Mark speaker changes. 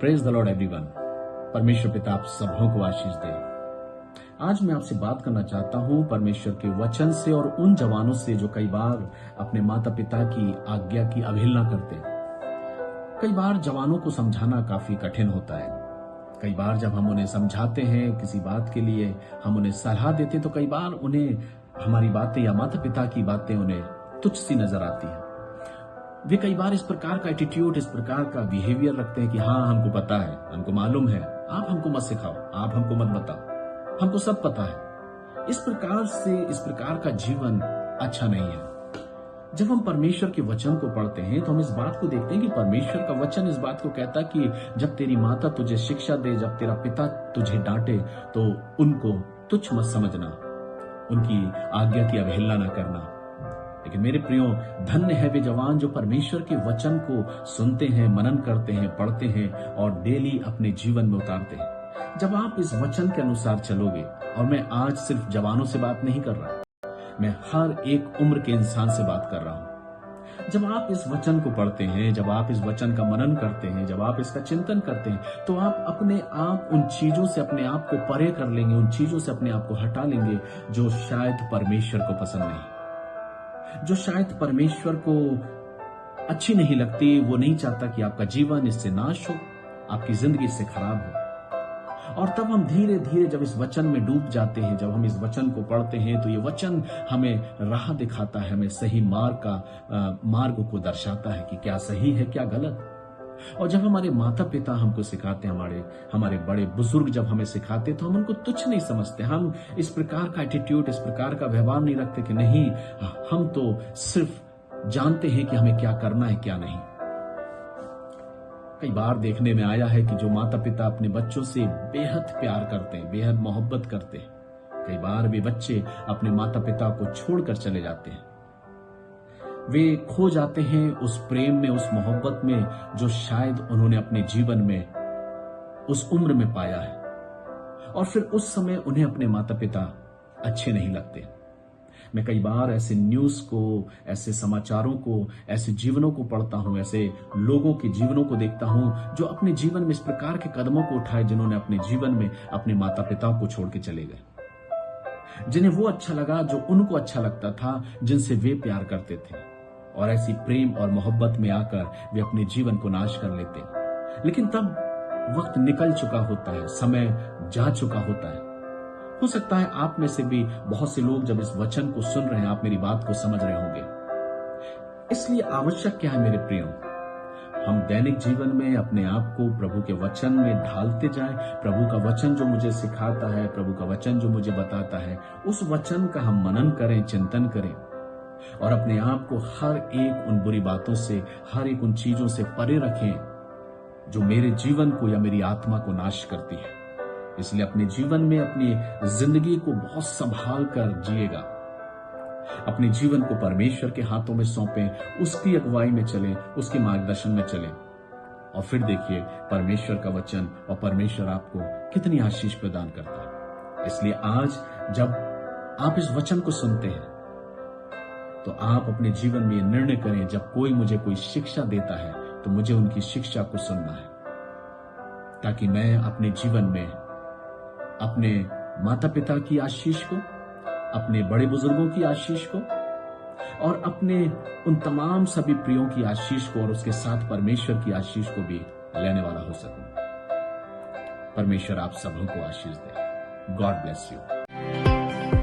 Speaker 1: Praise the Lord everyone. परमेश्वर पिता आप सबों को आशीष दे। आज मैं आपसे बात करना चाहता हूं परमेश्वर के वचन से और उन जवानों से जो कई बार अपने माता पिता की आज्ञा की अवहेलना करते हैं। कई बार जवानों को समझाना काफी कठिन होता है। कई बार जब हम उन्हें समझाते हैं किसी बात के लिए, हम उन्हें सलाह देते हैं, तो कई बार उन्हें हमारी बातें या माता पिता की बातें उन्हें तुच्छ सी नजर आती है। वे कई बार इस प्रकार का एटीट्यूड, इस प्रकार का बिहेवियर रखते हैं कि हाँ, हमको पता है, हमको मालूम है, आप हमको मत सिखाओ, आप हमको मत बताओ, हमको सब पता है। इस प्रकार का जीवन अच्छा नहीं है। जब हम परमेश्वर के वचन को पढ़ते हैं तो हम इस बात को देखते हैं कि परमेश्वर का वचन इस बात को कहता कि जब तेरी माता तुझे शिक्षा दे, जब तेरा पिता तुझे डांटे, तो उनको तुच्छ मत समझना, उनकी आज्ञा की अवहेलना न करना। लेकिन मेरे प्रियो, धन्य है वे जवान जो परमेश्वर के वचन को सुनते हैं, मनन करते हैं, पढ़ते हैं और डेली अपने जीवन में उतारते हैं। जब आप इस वचन के अनुसार चलोगे, और मैं आज सिर्फ जवानों से बात नहीं कर रहा, मैं हर एक उम्र के इंसान से बात कर रहा हूं। जब आप इस वचन को पढ़ते हैं, जब आप इस वचन का मनन करते हैं, जब आप इसका चिंतन करते हैं, तो आप अपने आप उन चीजों से अपने आप को परे कर लेंगे, उन चीजों से अपने आप को हटा लेंगे जो शायद परमेश्वर को पसंद नहीं, जो शायद परमेश्वर को अच्छी नहीं लगती। वो नहीं चाहता कि आपका जीवन इससे नाश हो, आपकी जिंदगी इससे खराब हो। और तब हम धीरे धीरे जब इस वचन में डूब जाते हैं, जब हम इस वचन को पढ़ते हैं, तो ये वचन हमें राह दिखाता है, हमें सही मार्ग को दर्शाता है कि क्या सही है, क्या गलत। और जब हमारे माता पिता हमको सिखाते हैं, हमारे बड़े बुजुर्ग जब हमें सिखाते, तो हम उनको तुच्छ नहीं समझते। हम इस प्रकार का एटीट्यूड, इस प्रकार का व्यवहार नहीं रखते कि नहीं, हम तो सिर्फ जानते हैं कि हमें क्या करना है, क्या नहीं। कई बार देखने में आया है कि जो माता पिता अपने बच्चों से बेहद प्यार करते हैं, बेहद मोहब्बत करते हैं, कई बार वे बच्चे अपने माता पिता को छोड़कर चले जाते हैं। वे खो जाते हैं उस प्रेम में, उस मोहब्बत में जो शायद उन्होंने अपने जीवन में उस उम्र में पाया है। और फिर उस समय उन्हें अपने माता पिता अच्छे नहीं लगते। मैं कई बार ऐसे न्यूज को, ऐसे समाचारों को, ऐसे जीवनों को पढ़ता हूं, ऐसे लोगों के जीवनों को देखता हूं जो अपने जीवन में इस प्रकार के कदमों को उठाए, जिन्होंने अपने जीवन में अपने माता पिता को छोड़ के चले गए, जिन्हें वो अच्छा लगा जो उनको अच्छा लगता था, जिनसे वे प्यार करते थे। और ऐसी प्रेम और मोहब्बत में आकर वे अपने जीवन को नाश कर लेते। लेकिन तब वक्त निकल चुका होता है, समय जा चुका होता है। हो सकता है आप में से भी बहुत से लोग जब इस वचन को सुन रहे हैं, आप मेरी बात को समझ रहे होंगे। इसलिए आवश्यक क्या है मेरे प्रियो, हम दैनिक जीवन में अपने आप को प्रभु के वचन में ढालते जाएं। प्रभु का वचन जो मुझे सिखाता है, प्रभु का वचन जो मुझे बताता है, उस वचन का हम मनन करें, चिंतन करें और अपने आप को हर एक उन बुरी बातों से, हर एक उन चीजों से परे रखें जो मेरे जीवन को या मेरी आत्मा को नाश करती है। इसलिए अपने जीवन में अपनी जिंदगी को बहुत संभाल कर जिएगा। अपने जीवन को परमेश्वर के हाथों में सौंपें, उसकी अगुवाई में चलें, उसके मार्गदर्शन में चलें। और फिर देखिए परमेश्वर का वचन और परमेश्वर आपको कितनी आशीष प्रदान करता है। इसलिए आज जब आप इस वचन को सुनते हैं, तो आप अपने जीवन में यह निर्णय करें, जब कोई शिक्षा देता है तो मुझे उनकी शिक्षा को सुनना है, ताकि मैं अपने जीवन में अपने माता पिता की आशीष को, अपने बड़े बुजुर्गों की आशीष को और अपने उन तमाम सभी प्रियों की आशीष को और उसके साथ परमेश्वर की आशीष को भी लेने वाला हो सकूं। परमेश्वर आप सबों को आशीष दे। God bless you.